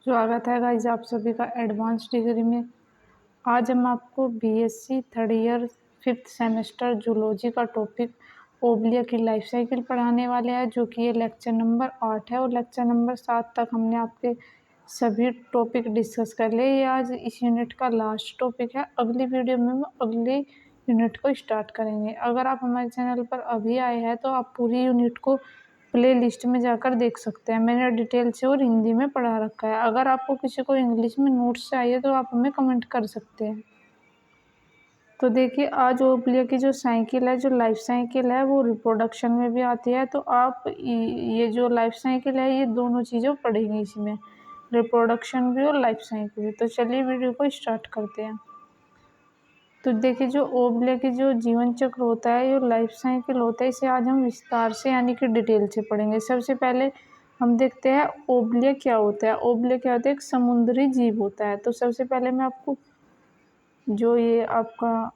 स्वागत है गाइस आप सभी का एडवांस डिग्री में। आज हम आपको BSc third year 5th semester zoology का टॉपिक ओबलिया की लाइफ साइकिल पढ़ाने वाले हैं, जो कि ये लेक्चर नंबर 8 है और लेक्चर नंबर 7 तक हमने आपके सभी टॉपिक डिस्कस कर लिए। ये आज इस यूनिट का लास्ट टॉपिक है। अगली वीडियो में हम अगले यूनिट को स्टार्ट करेंगे। अगर आप हमारे चैनल पर अभी आए हैं तो आप पूरी यूनिट को प्ले लिस्ट में जाकर देख सकते हैं। मैंने डिटेल से और हिंदी में पढ़ा रखा है। अगर आपको किसी को इंग्लिश में नोट्स चाहिए तो आप हमें कमेंट कर सकते हैं। तो देखिए, आज ओबलिया की जो साइकिल है, जो लाइफ साइकिल है, वो रिप्रोडक्शन में भी आती है। तो आप ये जो लाइफ साइकिल है, ये दोनों चीज़ें पढ़ेंगे इसमें, रिप्रोडक्शन भी और लाइफ साइकिल भी। तो चलिए वीडियो को स्टार्ट करते हैं। तो देखिए, जो ओबलिया की जो जीवन चक्र होता है, जो लाइफ साइकिल होता है, इसे आज हम विस्तार से यानी कि डिटेल से पढ़ेंगे। सबसे पहले हम देखते हैं ओबलिया क्या होता है। ओबलिया क्या होता है? एक समुद्री जीव होता है। तो सबसे पहले मैं आपको जो ये आपका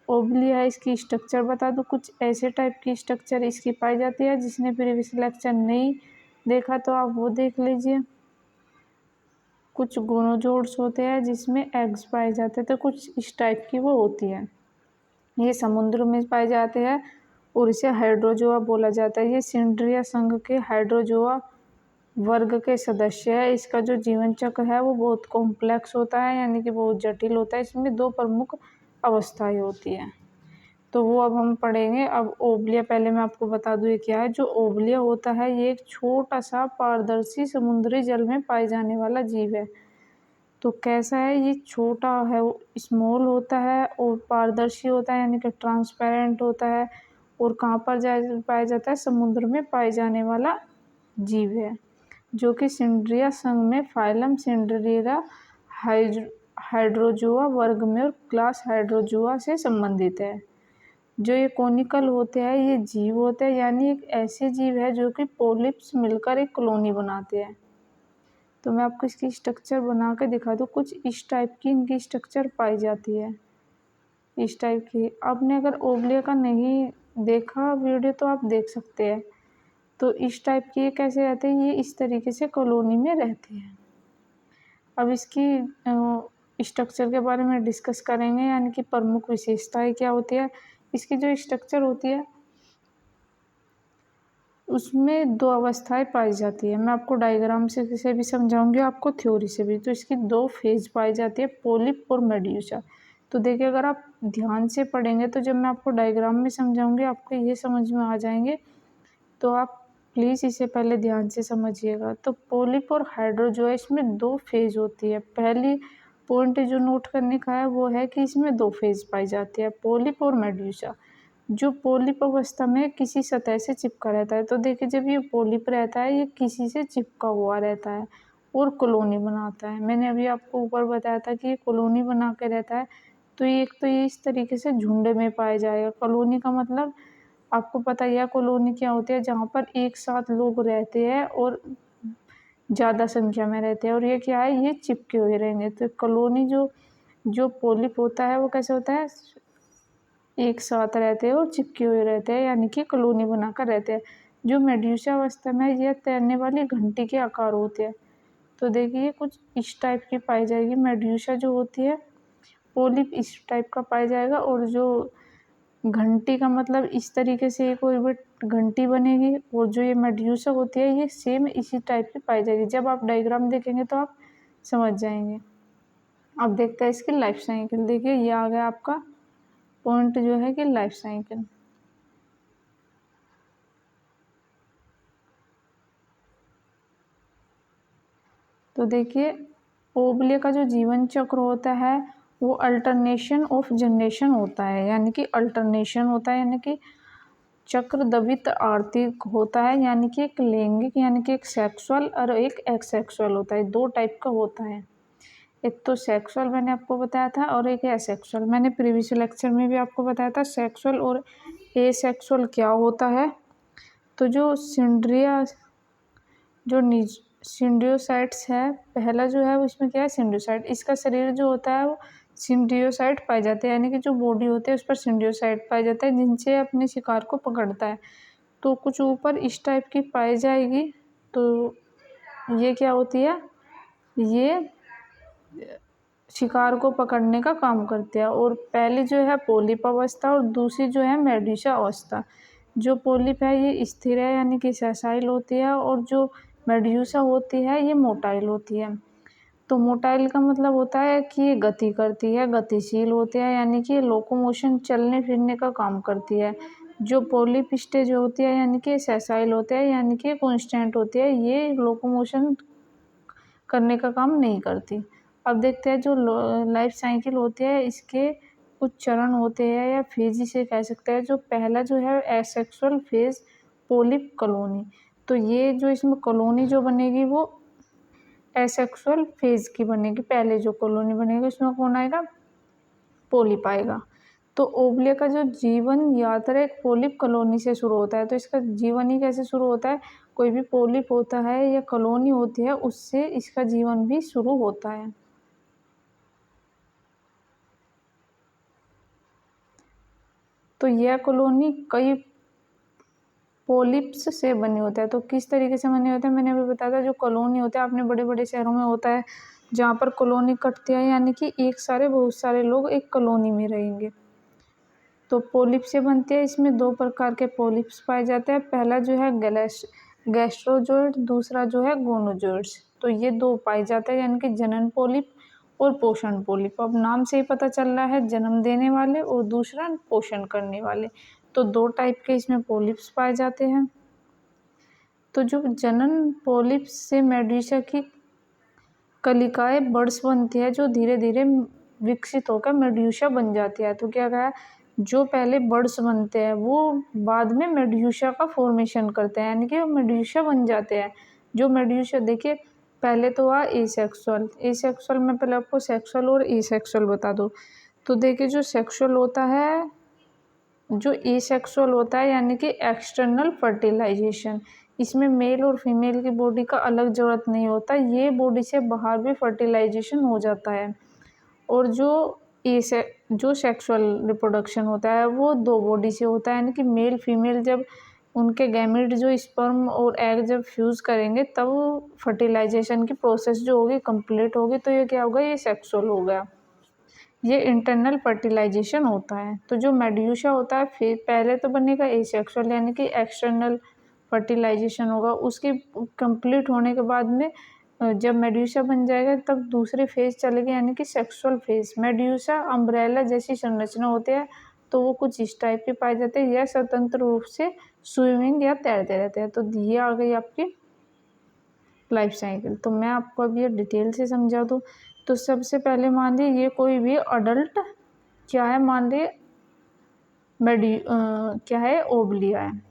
ओबलिया है, इसकी स्ट्रक्चर बता दूं। कुछ ऐसे टाइप की स्ट्रक्चर इसकी पाई जाती है। जिसने प्रीवियस लेक्चर नहीं देखा तो आप वो देख लीजिए। कुछ गोनोजोड्स होते हैं जिसमें एग्स पाए जाते हैं, तो कुछ इस टाइप की वो होती है। ये समुद्र में पाए जाते हैं और इसे हाइड्रोजोआ बोला जाता है। ये सिंड्रिया संघ के हाइड्रोजोआ वर्ग के सदस्य है। इसका जो जीवन चक्र है वो बहुत कॉम्प्लेक्स होता है, यानी कि बहुत जटिल होता है। इसमें दो प्रमुख अवस्थाएं होती हैं, तो वो अब हम पढ़ेंगे। अब ओबलिया, पहले मैं आपको बता दूं ये क्या है। जो ओबलिया होता है, ये एक छोटा सा पारदर्शी समुद्री जल में पाए जाने वाला जीव है। तो कैसा है? ये छोटा है, स्मॉल होता है और पारदर्शी होता है, यानी कि ट्रांसपेरेंट होता है। और कहाँ पर पाया जाता है? समुद्र में पाए जाने वाला जीव है, जो कि सिंड्रिया संघ में फाइलम सिंड्रेरा हाइड्रोजोआ वर्ग में और क्लास हाइड्रोजोआ से संबंधित है। जो ये कोनिकल होते हैं, ये जीव होते हैं, यानी एक ऐसे जीव है जो कि पोलिप्स मिलकर एक कॉलोनी बनाते हैं। तो मैं आपको इसकी स्ट्रक्चर बना के दिखा दूँ। कुछ इस टाइप की इनकी स्ट्रक्चर पाई जाती है, इस टाइप की। आपने अगर ओबलिया का नहीं देखा वीडियो तो आप देख सकते हैं। तो इस टाइप की ये कैसे रहते हैं? ये इस तरीके से कॉलोनी में रहते हैं। अब इसकी स्ट्रक्चर के बारे में डिस्कस करेंगे, यानी कि प्रमुख विशेषताएं क्या होती है। इसकी जो स्ट्रक्चर होती है उसमें दो अवस्थाएं पाई जाती है। मैं आपको डायग्राम से भी समझाऊंगी, आपको थ्योरी से भी। तो इसकी दो फेज पाई जाती है, पोलिप और मेड्यूसा। तो देखिए, अगर आप ध्यान से पढ़ेंगे तो जब मैं आपको डायग्राम में समझाऊंगी आपको ये समझ में आ जाएंगे। तो आप प्लीज़ इसे पहले ध्यान से समझिएगा। तो पोलिप और हाइड्रोजोआ, इसमें दो फेज होती है। पहली पॉइंट जो नोट करने का है वो है कि इसमें दो फेज पाई जाती है, पोलिप और मेड्यूसा। जो पोलिप अवस्था में किसी सतह से चिपका रहता है। तो देखिए, जब ये पोलिप रहता है, ये किसी से चिपका हुआ रहता है और कॉलोनी बनाता है। मैंने अभी आपको ऊपर बताया था कि ये कॉलोनी बना के रहता है। तो ये एक तो ये इस तरीके से झुंड में पाया जाएगा। कॉलोनी का मतलब आपको पता ही है, कॉलोनी क्या होती है? जहाँ पर एक साथ लोग रहते हैं और ज़्यादा संख्या में रहते हैं। और ये क्या है? ये चिपके हुए रहेंगे। तो कॉलोनी जो जो पोलिप होता है वो कैसे होता है? एक साथ रहते हैं और चिपके हुए रहते हैं, यानी कि कॉलोनी बनाकर रहते हैं। जो मेड्यूसा अवस्था में यह तैरने वाली घंटी के आकार होते हैं। तो देखिए, कुछ इस टाइप की पाई जाएगी मेड्यूसा जो होती है। पोलिप इस टाइप का पाया जाएगा। और जो घंटी का मतलब इस तरीके से कोई भी घंटी बनेगी। और जो ये मेड्यूसा होती है, ये सेम इसी टाइप की पाई जाएगी। जब आप डायग्राम देखेंगे तो आप समझ जाएंगे। अब देखते हैं इसकी लाइफ साइकिल। देखिए, ये आ गया आपका पॉइंट जो है कि लाइफ साइकिल। तो देखिए, ओबलिया का जो जीवन चक्र होता है वो अल्टरनेशन ऑफ जनरेशन होता है, यानी कि अल्टरनेशन होता है, यानी कि चक्र द्वैत आर्थिक होता है। यानी कि एक लैंगिक, यानी कि एक सेक्सुअल और एक एसेक्सुअल होता है। दो टाइप का होता है। एक तो सेक्सुअल मैंने आपको बताया था और एक एसेक्सुअल। मैंने प्रीवियस लेक्चर में भी आपको बताया था सेक्सुअल और एसेक्सुअल क्या होता है। तो जो सिंड्रिया जो सिंड्रियोसाइट्स है, पहला जो है उसमें क्या है? सिंड्रियोसाइट। इसका शरीर जो होता है वो सिंड्रियोसाइट पाए जाते हैं, यानी कि जो बॉडी होती है उस पर सिंड्रियोसाइट पाए जाता है, जिनसे अपने शिकार को पकड़ता है। तो कुछ ऊपर इस टाइप की पाई जाएगी। तो ये क्या होती है? ये शिकार को पकड़ने का काम करते हैं। और पहली जो है पोलिप अवस्था और दूसरी जो है मेडुसा अवस्था। जो पोलिप है ये स्थिर है यानी कि सेसाइल होती है, और जो मेडुसा होती है ये मोटाइल होती है। तो मोटाइल का मतलब होता है कि ये गति करती है, गतिशील होती है, यानी कि लोकोमोशन चलने फिरने का काम करती है। जो पोलिप स्टेज होती है यानी कि सेसाइल होते हैं, यानी कि कांस्टेंट होती है, ये लोकोमोशन करने का काम नहीं करती। अब देखते हैं जो लाइफ साइकिल होती है, इसके कुछ चरण होते हैं या फेज इसे कह सकते हैं। जो पहला जो है एसेक्सुअल फेज पोलिप कॉलोनी। तो ये जो इसमें कॉलोनी जो बनेगी वो एसेक्सुअल फेज की बनेगी। पहले जो कॉलोनी बनेगी उसमें कौन आएगा? पोलिप आएगा। तो ओवलिया का जो जीवन यात्रा एक पोलिप कॉलोनी से शुरू होता है। तो इसका जीवन ही कैसे शुरू होता है? कोई भी पोलिप होता है या कॉलोनी होती है, उससे इसका जीवन भी शुरू होता है। तो यह कॉलोनी कई पोलिप्स से बने होता है। तो किस तरीके से बने होते हैं मैंने अभी बताया था। जो कॉलोनी होता है अपने बड़े बड़े शहरों में होता है, जहाँ पर कॉलोनी कटती है, यानी कि बहुत सारे लोग एक कॉलोनी में रहेंगे। तो पोलिप से बनते हैं। इसमें दो प्रकार के पोलिप्स पाए जाते हैं। पहला जो है गैस्ट्रोजोइड, दूसरा जो है गोनोजोइड्स। तो ये दो पाए जाते हैं, यानी कि जनन पोलिप और पोषण पोलिप। अब नाम से ही पता चल रहा है, जन्म देने वाले और दूसरा पोषण करने वाले। तो दो टाइप के इसमें पोलिप्स पाए जाते हैं। तो जो जनन पोलिप्स से मेडुसा की कलिकाएं बड्स बनती है, जो धीरे धीरे विकसित होकर मेडुसा बन जाती है। तो क्या कहा, जो पहले बड्स बनते हैं वो बाद में मेडुसा का फॉर्मेशन करते हैं, यानी कि वो मेडुसा बन जाते हैं। जो मेडुसा देखिए, पहले तो हुआ एसेक्सुअल में पहले आपको सेक्सुअल और एसेक्सुअल बता दो। तो देखिए जो सेक्सुअल होता है, जो एसेक्सुअल होता है यानी कि एक्सटर्नल फर्टिलाइजेशन, इसमें मेल और फीमेल की बॉडी का अलग ज़रूरत नहीं होता, ये बॉडी से बाहर भी फर्टिलाइजेशन हो जाता है। और जो सेक्सुअल रिप्रोडक्शन होता है वो दो बॉडी से होता है, यानी कि मेल फीमेल जब उनके गैमेट जो स्पर्म और एग जब फ्यूज़ करेंगे तब फर्टिलाइजेशन की प्रोसेस जो होगी कंप्लीट होगी। तो ये क्या होगा, ये सेक्सुअल हो गया। ये इंटरनल फर्टिलाइजेशन होता है। तो जो मेडुसा होता है फिर पहले तो बनेगा एसेक्सुअल, यानी कि एक्सटर्नल फर्टिलाइजेशन होगा। उसकी कंप्लीट होने के बाद में जब मेडुसा बन जाएगा तब दूसरी फेज चलेगी, यानी कि सेक्सुअल फेज। मेडुसा अम्ब्रेला जैसी संरचना होती है, तो वो कुछ इस टाइप के पाए जाते हैं। यह स्वतंत्र रूप से स्विमिंग या तैरते रहते हैं। तो ये आ गई आपकी लाइफ साइकिल। तो मैं आपको अब ये डिटेल से समझा दूँ। तो सबसे पहले मान लीजिए ये कोई भी अडल्ट क्या है, मान लीजिए क्या है, ओवलिया है।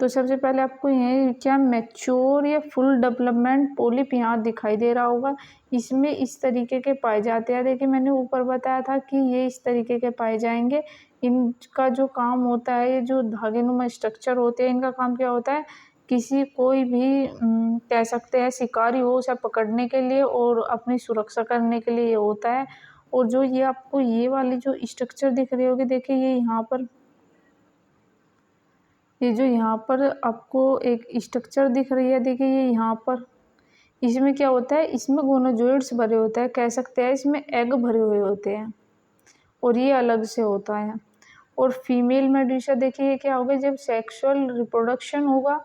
तो सबसे पहले आपको ये क्या मैच्योर या फुल डेवलपमेंट पोलिप यहाँ दिखाई दे रहा होगा। इसमें इस तरीके के पाए जाते हैं। देखिए मैंने ऊपर बताया था कि ये इस तरीके के पाए जाएंगे। इनका जो काम होता है, ये जो धागेनुमा स्ट्रक्चर होते हैं, इनका काम क्या होता है, कोई भी कह सकते हैं शिकारी हो उसे पकड़ने के लिए और अपनी सुरक्षा करने के लिए ये होता है। और जो ये आपको ये वाली जो स्ट्रक्चर दिख रही होगी, देखिए ये यहाँ पर, ये जो यहाँ पर आपको एक स्ट्रक्चर दिख रही है, देखिए ये यहाँ पर, इसमें क्या होता है, इसमें गोनोजोइड्स भरे होते हैं, कह सकते हैं इसमें एग भरे हुए होते हैं, और ये अलग से होता है। और फीमेल मेडुसा देखिए ये क्या होगा, जब सेक्सुअल रिप्रोडक्शन होगा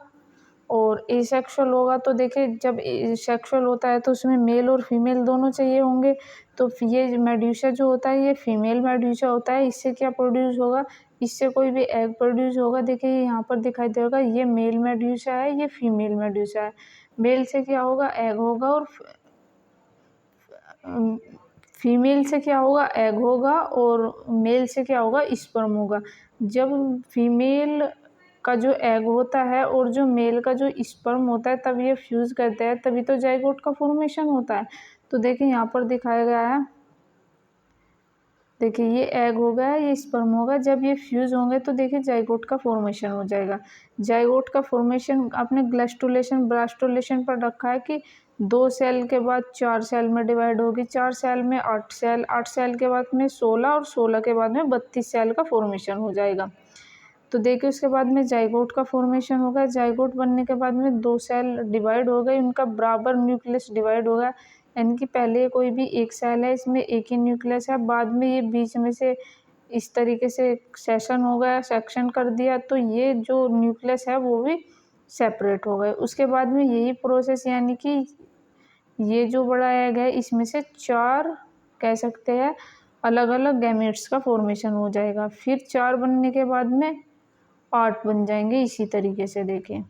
और एसेक्सुअल होगा। तो देखिए जब सेक्सुअल होता है तो उसमें मेल और फीमेल दोनों चाहिए होंगे। तो ये मेडुसा जो होता है ये फीमेल मेडुसा होता है। इससे क्या प्रोड्यूस होगा, इससे कोई भी एग प्रोड्यूस होगा। देखिए यहाँ पर दिखाई देगा, ये मेल मेडुसा है, ये फीमेल मेडुसा है। मेल से क्या होगा, एग होगा, और फीमेल से क्या होगा, एग होगा, और मेल से क्या होगा, स्पर्म होगा। जब फीमेल का जो एग होता है और जो मेल का जो स्पर्म होता है तब ये फ्यूज़ करते हैं, तभी तो जाइगोट का फॉर्मेशन होता है। तो देखिए यहाँ पर दिखाया गया है, देखिए ये एग हो गया, ये स्पर्म होगा, जब ये फ्यूज़ होंगे तो देखिए जाइगोट का फॉर्मेशन हो जाएगा। जाइगोट का फॉर्मेशन आपने ग्लैस्टुलेशन ब्रास्टुलेशन पर रखा है कि 2 सेल के बाद 4 सेल में डिवाइड होगी, 4 सेल में 8 सेल, 8 सेल के बाद में 16 और 16 के बाद में 32 सेल का फॉर्मेशन हो जाएगा। तो देखिए उसके बाद में जाइगोट का फॉर्मेशन होगा। जाइगोट बनने के बाद में 2 सेल डिवाइड हो गए, उनका बराबर न्यूक्लियस डिवाइड होगा, यानी कि पहले कोई भी एक सेल है, इसमें एक ही न्यूक्लियस है, बाद में ये बीच में से इस तरीके से सेशन हो गया, सेक्शन कर दिया, तो ये जो न्यूक्लियस है वो भी सेपरेट हो गए। उसके बाद में यही प्रोसेस, यानी कि ये जो बड़ा एग है इसमें से 4 कह सकते हैं अलग अलग गैमेट्स का फॉर्मेशन हो जाएगा। फिर 4 बनने के बाद में 8 बन जाएंगे इसी तरीके से। देखें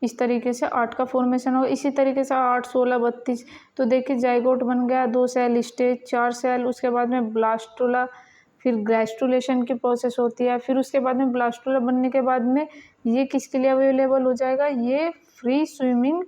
इस तरीके से 8 का फॉर्मेशन हो, इसी तरीके से 8, 16, 32। तो देखिए जाइगोट बन गया, 2 सेल स्टेज, 4 सेल, उसके बाद में ब्लास्टुला, फिर ग्रेस्टुलेशन की प्रोसेस होती है। फिर उसके बाद में ब्लास्टुला बनने के बाद में ये किसके लिए अवेलेबल हो जाएगा, ये फ्री स्विमिंग,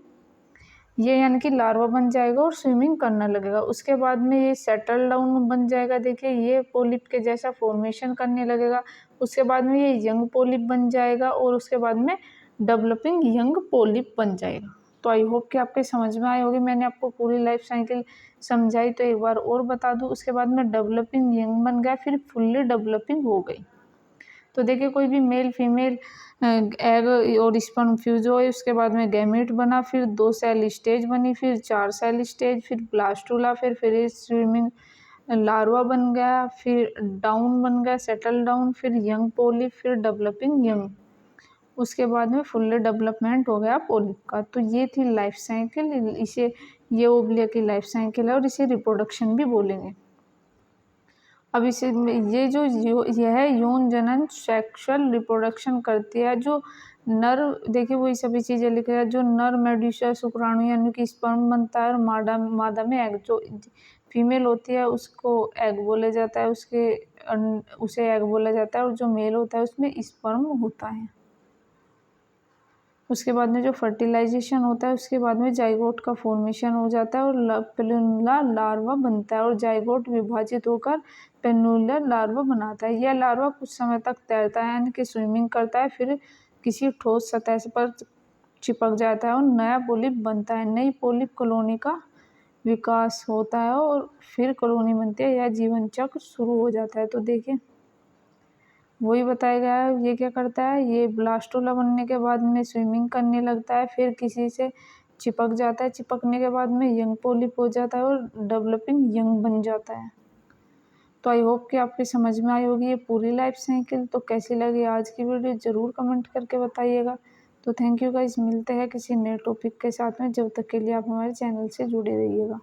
ये यानी कि लार्वा बन जाएगा और स्विमिंग करने लगेगा। उसके बाद में ये सेटल डाउन बन जाएगा, देखिए ये पोलिप के जैसा फॉर्मेशन करने लगेगा। उसके बाद में ये यंग पोलिप बन जाएगा और उसके बाद में डेवलपिंग यंग पोलिप बन जाएगा। तो आई होप कि आपके समझ में आई होगी, मैंने आपको पूरी लाइफ साइकिल समझाई। तो एक बार और बता दूं, उसके बाद में डेवलपिंग यंग बन गया, फिर फुल्ली डेवलपिंग हो गई। तो देखिए कोई भी मेल फीमेल एग और स्पर्म फ्यूज हुए, उसके बाद में गैमेट बना, फिर 2 सेल स्टेज बनी, फिर 4 सेल स्टेज, फिर ब्लास्टुला, फिर स्विमिंग लार्वा बन गया, फिर डाउन बन गया, सेटल डाउन, फिर यंग पोलिप, फिर डेवलपिंग यंग, उसके बाद में फुल्ली डेवलपमेंट हो गया पोलिप का। तो ये थी लाइफ साइकिल, इसे ये ओवलिया की लाइफ साइकिल है और इसे रिप्रोडक्शन भी बोलेंगे। अब इसे ये जो यह यौन जनन सेक्सुअल रिप्रोडक्शन करती है, जो नर, देखिए वही सभी चीज़ें लिख रहा है, जो नर मेडुसा शुक्राणु यानी कि स्पर्म बनता है, और मादा में एग, जो फीमेल होती है उसको एग बोला जाता है, उसे एग बोला जाता है, और जो मेल होता है उसमें स्पर्म होता है। उसके बाद में जो फर्टिलाइजेशन होता है, उसके बाद में जाइगोट का फॉर्मेशन हो जाता है और पेनुला लार्वा बनता है, और जाइगोट विभाजित होकर पेनुलर लार्वा बनाता है। यह लार्वा कुछ समय तक तैरता है, यानी कि स्विमिंग करता है, फिर किसी ठोस सतह पर चिपक जाता है और नया पोलिप बनता है। नई पोलिप कॉलोनी का विकास होता है और फिर कॉलोनी बनती है, यह जीवन चक्र शुरू हो जाता है। तो देखिए वही बताया गया है। ये क्या करता है, ये ब्लास्टुला बनने के बाद में स्विमिंग करने लगता है, फिर किसी से चिपक जाता है, चिपकने के बाद में यंग पोलिप हो जाता है और डेवलपिंग यंग बन जाता है। तो आई होप कि आपके समझ में आई होगी ये पूरी लाइफ साइकिल। तो कैसी लगी आज की वीडियो ज़रूर कमेंट करके बताइएगा। तो थैंक यू गाइस, मिलते हैं किसी नए टॉपिक के साथ में, जब तक के लिए आप हमारे चैनल से जुड़े रहिएगा।